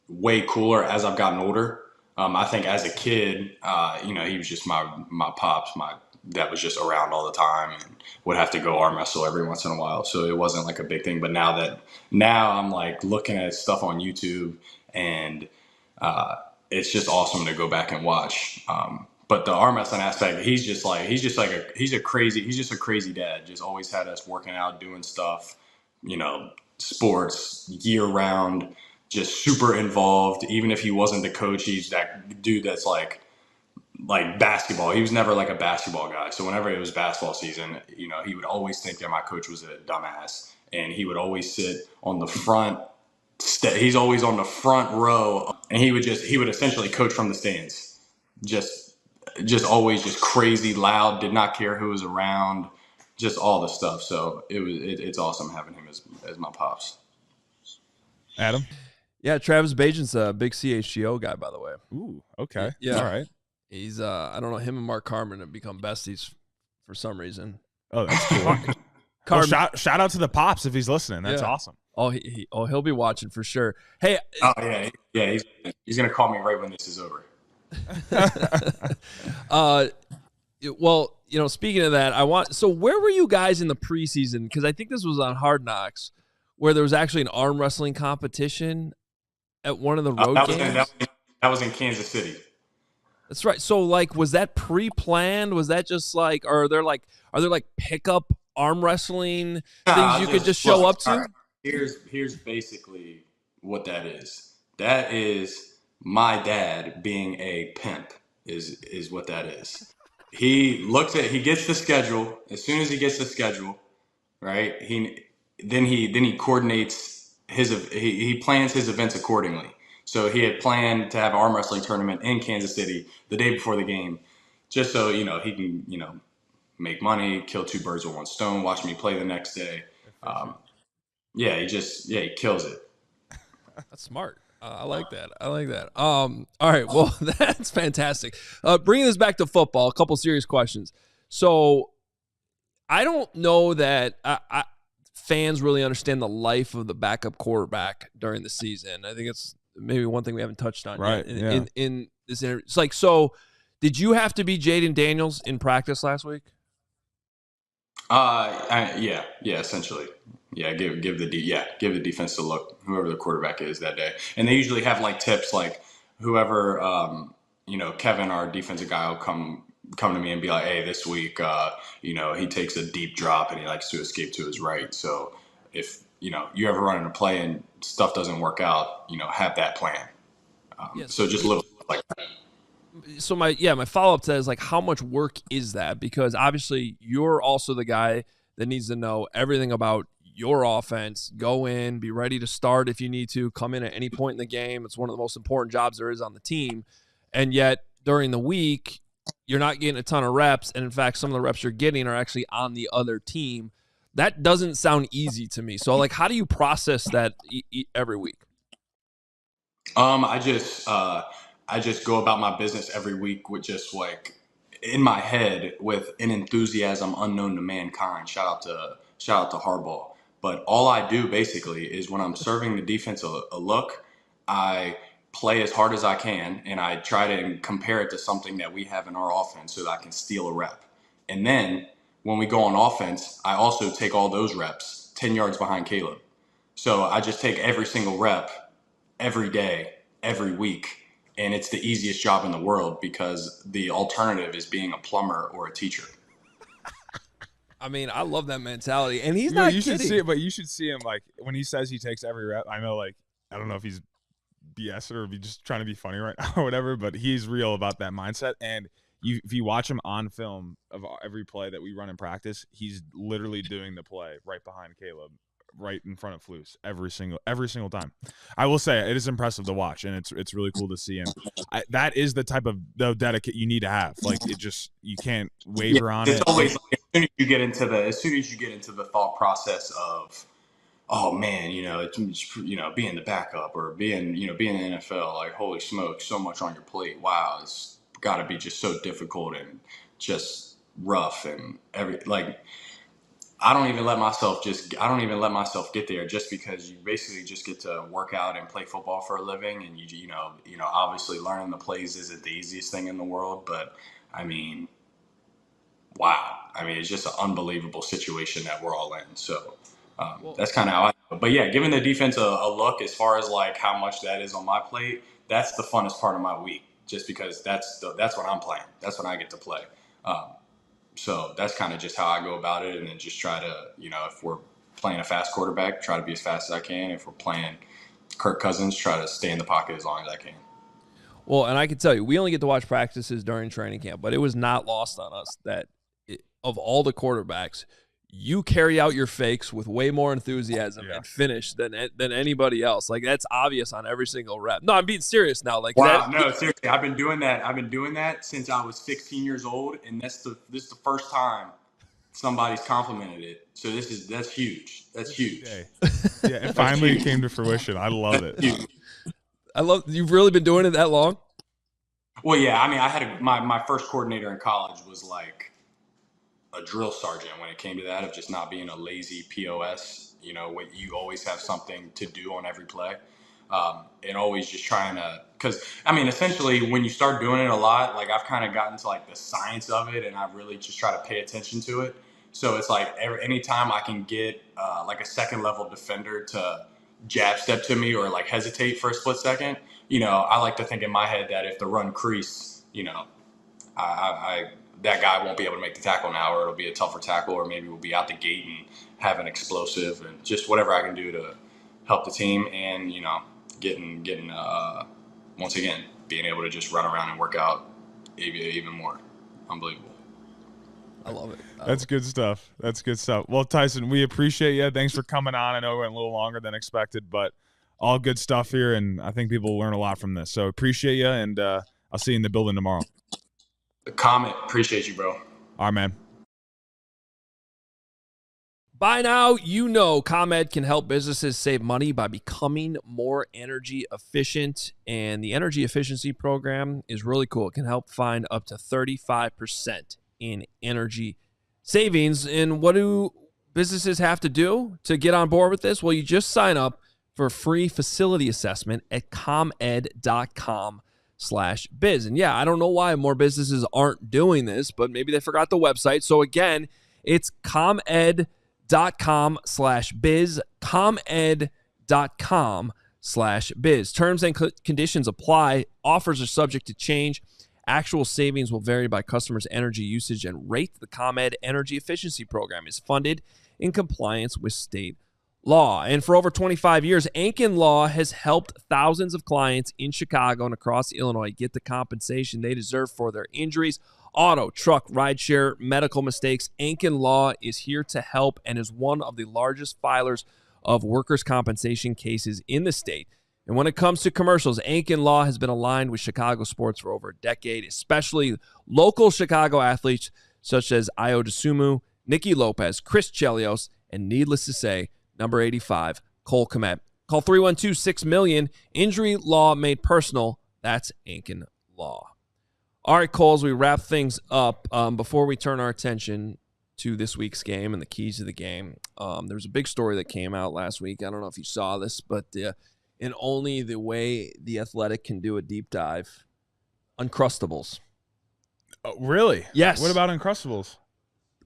way cooler as I've gotten older. I think as a kid, he was just my pops. My dad was just around all the time and would have to go arm wrestle every once in a while. So it wasn't like a big thing. But now I'm like looking at stuff on YouTube, and it's just awesome to go back and watch. But the arm wrestling aspect, he's just a crazy dad. Just always had us working out, doing stuff, sports year round, just super involved. Even if he wasn't the coach, he's that dude that's like basketball. He was never like a basketball guy. So whenever it was basketball season, he would always think that my coach was a dumbass, and he would always sit on the front. He's always on the front row, and he would essentially coach from the stands. Just always just crazy loud, did not care who was around, just all the stuff. So it's awesome having him as my pops. Adam? Yeah, Travis Bagent's a big CHGO guy, by the way. Ooh, okay. Yeah. All right. He's I don't know, him and Mark Carmen have become besties for some reason. Oh, that's cool. Well, shout out to the pops if he's listening. That's awesome. Oh, he'll be watching for sure. Hey. Oh yeah. He's gonna call me right when this is over. Well, speaking of that, so where were you guys in the preseason? Because I think this was on Hard Knocks, where there was actually an arm wrestling competition at one of the road games. That was in Kansas City. That's right. So, was that pre-planned? Was that just are there pickup arm wrestling things you could just show up to? Right. Here's basically what that is. That is my dad being a pimp is what that is. He gets the schedule. As soon as he gets the schedule, right? He coordinates he plans his events accordingly. So he had planned to have an arm wrestling tournament in Kansas City the day before the game, just so he can make money, kill two birds with one stone, watch me play the next day. He kills it. That's smart. I like that. All right. Well, that's fantastic. Bringing this back to football, a couple serious questions. So I don't know that fans really understand the life of the backup quarterback during the season. I think it's maybe one thing we haven't touched on yet in this interview. It's so did you have to be Jaden Daniels in practice last week? Yeah, essentially. Yeah, give the defense a look, whoever the quarterback is that day. And they usually have tips whoever Kevin, our defensive guy, will come to me and be like, hey, this week he takes a deep drop and he likes to escape to his right. So if you ever run into play and stuff doesn't work out, have that plan. So just little stuff like that. So my follow-up to that is how much work is that? Because obviously you're also the guy that needs to know everything about your offense. Go in, be ready to start if you need to, come in at any point in the game. It's one of the most important jobs there is on the team. And yet during the week, you're not getting a ton of reps. And in fact, some of the reps you're getting are actually on the other team. That doesn't sound easy to me. So how do you process that every week? I just go about my business every week with just in my head with an enthusiasm unknown to mankind. Shout out to Harbaugh. But all I do basically is when I'm serving the defense a look, I play as hard as I can and I try to compare it to something that we have in our offense so that I can steal a rep. And then when we go on offense, I also take all those reps 10 yards behind Caleb. So I just take every single rep every day, every week. And it's the easiest job in the world because the alternative is being a plumber or a teacher. I mean, I love that mentality. And he's not you kidding. Should see it, but you should see him when he says he takes every rep. I know I don't know if he's BS or if he's just trying to be funny right now or whatever, but he's real about that mindset. And if you watch him on film of every play that we run in practice, he's literally doing the play right behind Caleb, right in front of Flus every single time. I will say it is impressive to watch, and it's really cool to see him. That is the type of dedication you need to have. You can't waver on it. soon as you get into the thought process of, oh man, being the backup or being in the NFL, like holy smokes, so much on your plate. Wow, it's got to be just so difficult and just rough and I don't even let myself get there just because you basically just get to work out and play football for a living, and obviously learning the plays isn't the easiest thing in the world, but I mean, wow. I mean, it's just an unbelievable situation that we're all in. So that's kind of how I do it. But yeah, giving the defense a look as far as like how much that is on my plate, that's the funnest part of my week, just because that's what I'm playing. That's when I get to play. So that's kind of just how I go about it. And then just try to, if we're playing a fast quarterback, try to be as fast as I can. If we're playing Kirk Cousins, try to stay in the pocket as long as I can. Well, and I can tell you, we only get to watch practices during training camp, but it was not lost on us that of all the quarterbacks, you carry out your fakes with way more enthusiasm and finish than anybody else. Like, that's obvious on every single rep. No, I'm being serious now. Like, wow, no, seriously, I've been doing that since I was 16 years old, and this is the first time somebody's complimented it. So that's huge. That's huge. Yeah, it finally came to fruition. I love it. You've really been doing it that long? Well, yeah. I mean, I had my first coordinator in college was like a drill sergeant when it came to that, of just not being a lazy POS. You always have something to do on every play, and always just trying to. Because I mean, essentially, when you start doing it a lot, like I've kind of gotten to like the science of it, and I really just try to pay attention to it. So it's like anytime I can get like a second level defender to jab step to me or like hesitate for a split second, I like to think in my head that if the run crease, I that guy won't be able to make the tackle now, or it'll be a tougher tackle, or maybe we'll be out the gate and have an explosive, and just whatever I can do to help the team, and getting once again being able to just run around and work out even more. Unbelievable. I love it. That's good stuff. That's good stuff. Well, Tyson, we appreciate you. Thanks for coming on. I know it went a little longer than expected, but all good stuff here, and I think people will learn a lot from this. So appreciate you, and I'll see you in the building tomorrow. The comment. Appreciate you, bro. All right, man. By now, ComEd can help businesses save money by becoming more energy efficient. And the energy efficiency program is really cool. It can help find up to 35% in energy savings. And what do businesses have to do to get on board with this? Well, you just sign up for a free facility assessment at comed.com/biz. And yeah, I don't know why more businesses aren't doing this, but maybe they forgot the website. So again, it's comed.com/biz, comed.com/biz. Terms and conditions apply. Offers are subject to change. Actual savings will vary by customers' energy usage and rate. The ComEd Energy Efficiency Program is funded in compliance with state law. And for over 25 years, Ankin Law has helped thousands of clients in Chicago and across Illinois get the compensation they deserve for their injuries, auto, truck, rideshare, medical mistakes. Ankin Law is here to help and is one of the largest filers of workers' compensation cases in the state. And when it comes to commercials, Ankin Law has been aligned with Chicago sports for over a decade, especially local Chicago athletes such as Io DeSumo, Nicky Lopez, Chris Chelios, and needless to say, number 85, Cole Kmet. Call 312-6-million. Injury law made personal. That's Ankin Law. All right, Cole, as we wrap things up, before we turn our attention to this week's game and the keys to the game, there was a big story that came out last week. I don't know if you saw this, but in only the way The Athletic can do a deep dive, Uncrustables. Oh, really? Yes. What about Uncrustables?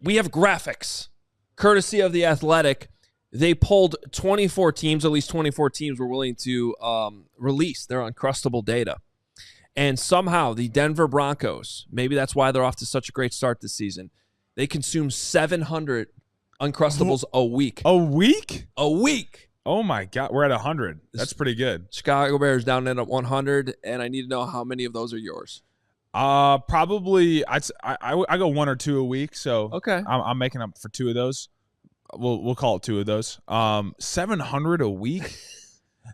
We have graphics, courtesy of The Athletic. They pulled 24 teams, at least 24 teams were willing to release their Uncrustable data. And somehow the Denver Broncos, maybe that's why they're off to such a great start this season, they consume 700 Uncrustables a week. A week? A week. Oh, my God. We're at 100. That's pretty good. Chicago Bears down at 100, and I need to know how many of those are yours. Probably I go 1 or 2 a week, so okay. I'm making up for 2 of those. We'll call it 2 of those. 700 a week.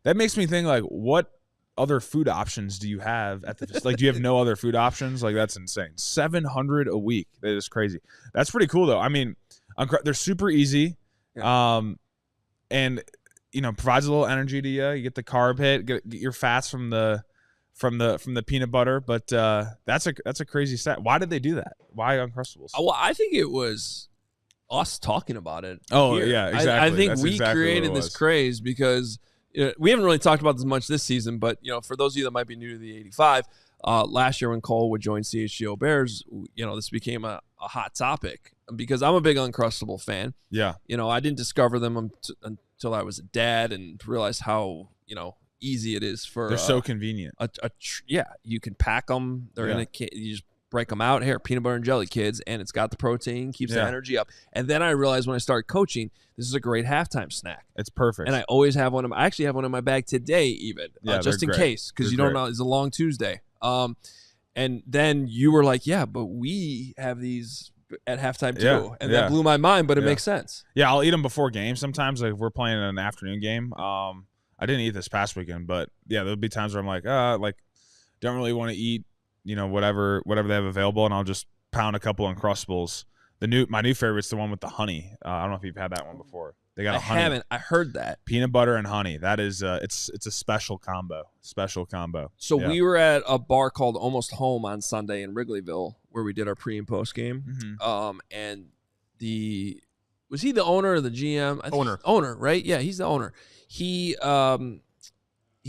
That makes me think, like, what other food options do you have at the like? Do you have no other food options? Like that's insane. 700 a week. That is crazy. That's pretty cool though. I mean, they're super easy, and provides a little energy to you. You get the carb hit, get your fats from the peanut butter. But that's a crazy set. Why did they do that? Why Uncrustables? Well, I think it was us talking about it. Oh here. yeah, exactly. I think that's we exactly created this craze because we haven't really talked about this much this season. But for those of you that might be new to the 85, last year when Cole would join CHGO Bears, this became a hot topic because I'm a big Uncrustable fan. Yeah. I didn't discover them until I was a dad and realized how easy it is for. They're so convenient. You can pack them. They're in a you just break them out here, peanut butter and jelly, kids, and it's got the protein, keeps the energy up. And then I realized when I started coaching, this is a great halftime snack. It's perfect. And I always have one. I actually have one in my bag today, even just in case, because you don't know. It's a long Tuesday. And then you were like, "Yeah, but we have these at halftime too," and that blew my mind. But it makes sense. Yeah, I'll eat them before games sometimes. Like if we're playing an afternoon game. I didn't eat this past weekend, but there'll be times where I'm like, don't really want to eat. Whatever they have available, and I'll just pound a couple Uncrustables. My new favorite's the one with the honey. I don't know if you've had that one before. They got honey. I haven't. I heard that. Peanut butter and honey. That is it's a special combo. So we were at a bar called Almost Home on Sunday in Wrigleyville where we did our pre and post game. Mm-hmm. And was he the owner or the GM? Owner, right? Yeah, he's the owner. He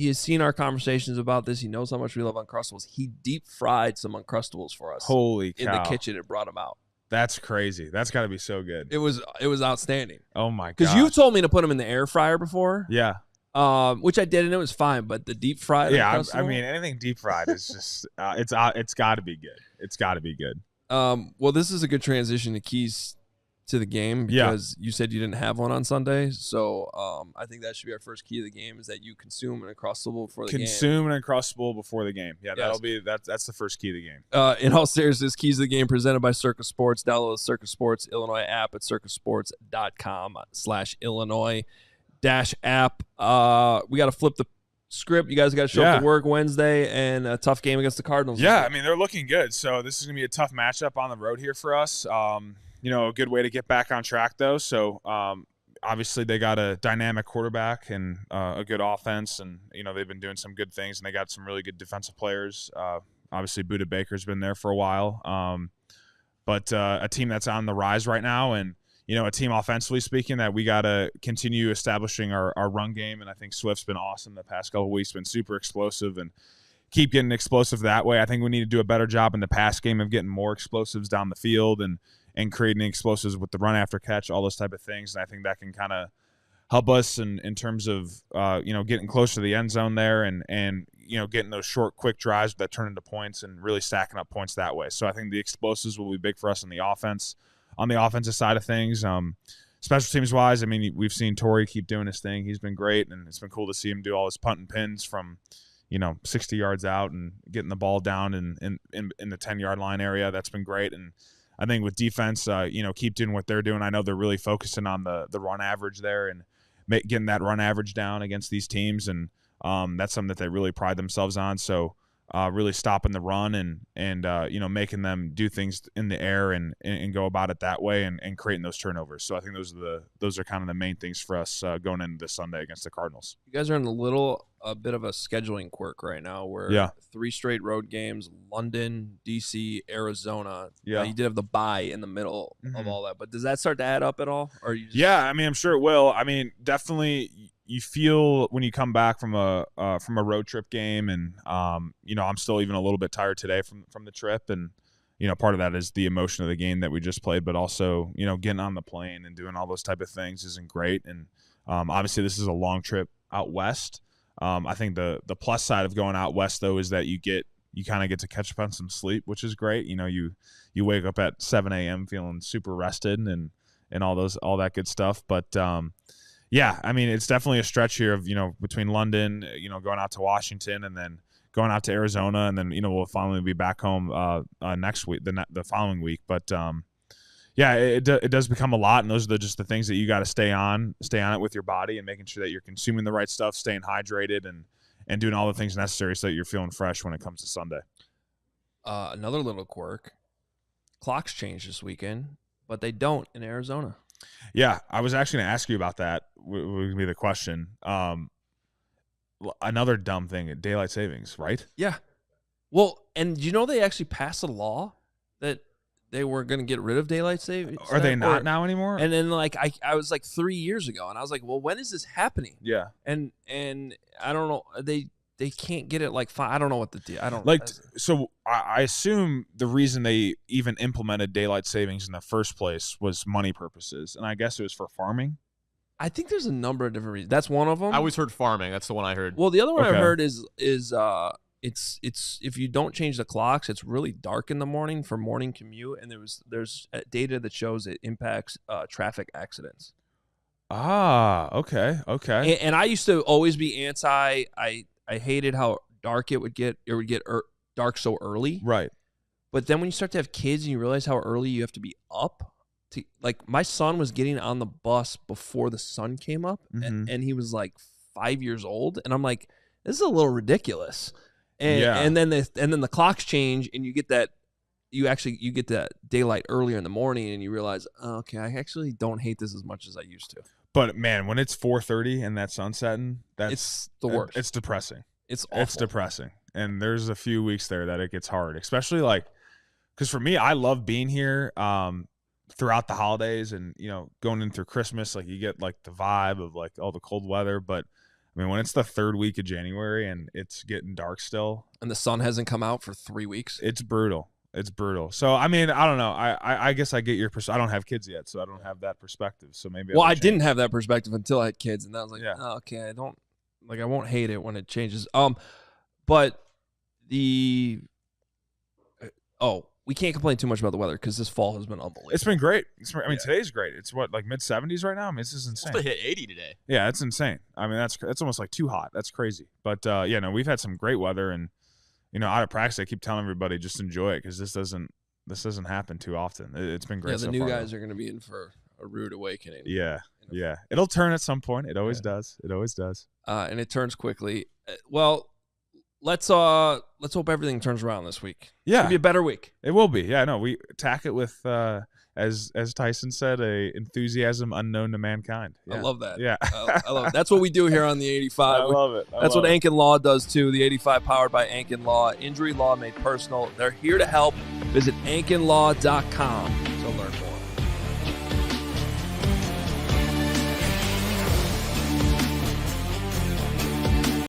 has seen our conversations about this. He knows how much we love Uncrustables. He deep fried some Uncrustables for us. Holy cow. In the kitchen and brought them out. That's crazy. That's got to be so good. It was outstanding. Oh my god. Because you've told me to put them in the air fryer before. Yeah. Which I did and it was fine. But the deep fried. Yeah, I mean anything deep fried is just it's got to be good. It's got to be good. Well, this is a good transition to keys to the game because you said you didn't have one on Sunday. So I think that should be our first key of the game is that you consume an Uncrustable before the game. Consume an Uncrustable before the game. Yeah, that's the first key of the game. In all seriousness, keys of the game presented by Circus Sports. Download the Circus Sports Illinois app at circusports.com/Illinois-app. We got to flip the script. You guys got to show up to work Wednesday and a tough game against the Cardinals. Yeah, I mean, they're looking good. So this is going to be a tough matchup on the road here for us. A good way to get back on track, though. So, obviously, they got a dynamic quarterback and a good offense, and, they've been doing some good things, and they got some really good defensive players. Obviously, Budda Baker's been there for a while. But a team that's on the rise right now and, a team offensively speaking that we got to continue establishing our run game, and I think Swift's been awesome the past couple of weeks, been super explosive, and keep getting explosive that way. I think we need to do a better job in the pass game of getting more explosives down the field and creating explosives with the run after catch, all those type of things. And I think that can kind of help us in terms of, getting close to the end zone there and getting those short, quick drives that turn into points and really stacking up points that way. So I think the explosives will be big for us on the offense, on the offensive side of things. Special teams wise, I mean, we've seen Tyrique keep doing his thing. He's been great, and it's been cool to see him do all his punt and pins from, 60 yards out and getting the ball down in the 10-yard line area. That's been great. And I think with defense, keep doing what they're doing. I know they're really focusing on the run average there and getting that run average down against these teams, and that's something that they really pride themselves on. So really stopping the run and making them do things in the air and go about it that way and creating those turnovers. So I think those are kind of the main things for us going into this Sunday against the Cardinals. You guys are in a bit of a scheduling quirk right now where 3 straight road games, London, DC, Arizona. Yeah. You did have the bye in the middle of all that, but does that start to add up at all? Or you just... Yeah, I mean, I'm sure it will. I mean, definitely you feel when you come back from a road trip game and, I'm still even a little bit tired today from the trip. And, part of that is the emotion of the game that we just played, but also, getting on the plane and doing all those type of things isn't great. And obviously this is a long trip out west. I think the plus side of going out west, though, is that you kind of get to catch up on some sleep, which is great. You wake up at 7 a.m. feeling super rested and all that good stuff. But yeah, I mean, it's definitely a stretch here of, between London, going out to Washington and then going out to Arizona. And then, we'll finally be back home next week, the following week. But yeah, it does become a lot. And those are just the things that you got to stay on it with your body and making sure that you're consuming the right stuff, staying hydrated and doing all the things necessary so that you're feeling fresh when it comes to Sunday. Another little quirk. Clocks change this weekend, but they don't in Arizona. Yeah, I was actually going to ask you about that. Would be the question. Another dumb thing, daylight savings, right? Yeah. Well, and they actually passed a law that they were going to get rid of daylight savings. Are they not now anymore? And then I was 3 years ago, and I was like, well, when is this happening? Yeah. And I don't know. They can't get it 5. I don't know what the deal. I don't So I assume the reason they even implemented daylight savings in the first place was money purposes, and I guess it was for farming. I think there's a number of different reasons. That's one of them. I always heard farming. That's the one I heard. Well, the other one I heard is it's if you don't change the clocks, it's really dark in the morning for morning commute, and there's data that shows it impacts traffic accidents. Ah, okay. And I used to always be anti. I hated how dark it would get. It would get dark so early. Right. But then when you start to have kids and you realize how early you have to be up, my son was getting on the bus before the sun came up, and he was 5 years old, and I'm like, this is a little ridiculous. And then the clocks change, and you get that. You get that daylight earlier in the morning, and you realize, oh, okay, I actually don't hate this as much as I used to. But man, when it's 4:30 and that sun's setting, it's the worst. It's depressing. It's awful. It's depressing. And there's a few weeks there that it gets hard, especially because for me, I love being here throughout the holidays and going in through Christmas. You get the vibe of all the cold weather, but I mean when it's the third week of January and it's getting dark still, and the sun hasn't come out for 3 weeks, it's brutal. It's brutal. So, I mean, I don't know. I guess I get your perspective. I don't have kids yet, so I don't have that perspective. So maybe. Well, I didn't have that perspective until I had kids, and I was like, oh, okay, I don't I won't hate it when it changes. But we can't complain too much about the weather because this fall has been unbelievable. It's been great. Today's great. It's mid-70s right now. I mean, this is insane. It's supposed to hit 80 today. Yeah, it's insane. I mean, that's almost too hot. That's crazy. But we've had some great weather and. Out of practice, I keep telling everybody just enjoy it because this doesn't happen too often. It's been great. Yeah, the new guys are going to be in for a rude awakening. Yeah. It'll turn at some point. It always does. It always does. And it turns quickly. Well, let's hope everything turns around this week. Yeah, it'll be a better week. It will be. Yeah, no, we attack it with as Tyson said, a enthusiasm unknown to mankind. Yeah. I love that. Yeah, I love it. That's what we do here on the 85. I love it. That's what Ankin Law does too. The 85 powered by Ankin Law. Injury law made personal. They're here to help. Visit ankinlaw.com to learn more.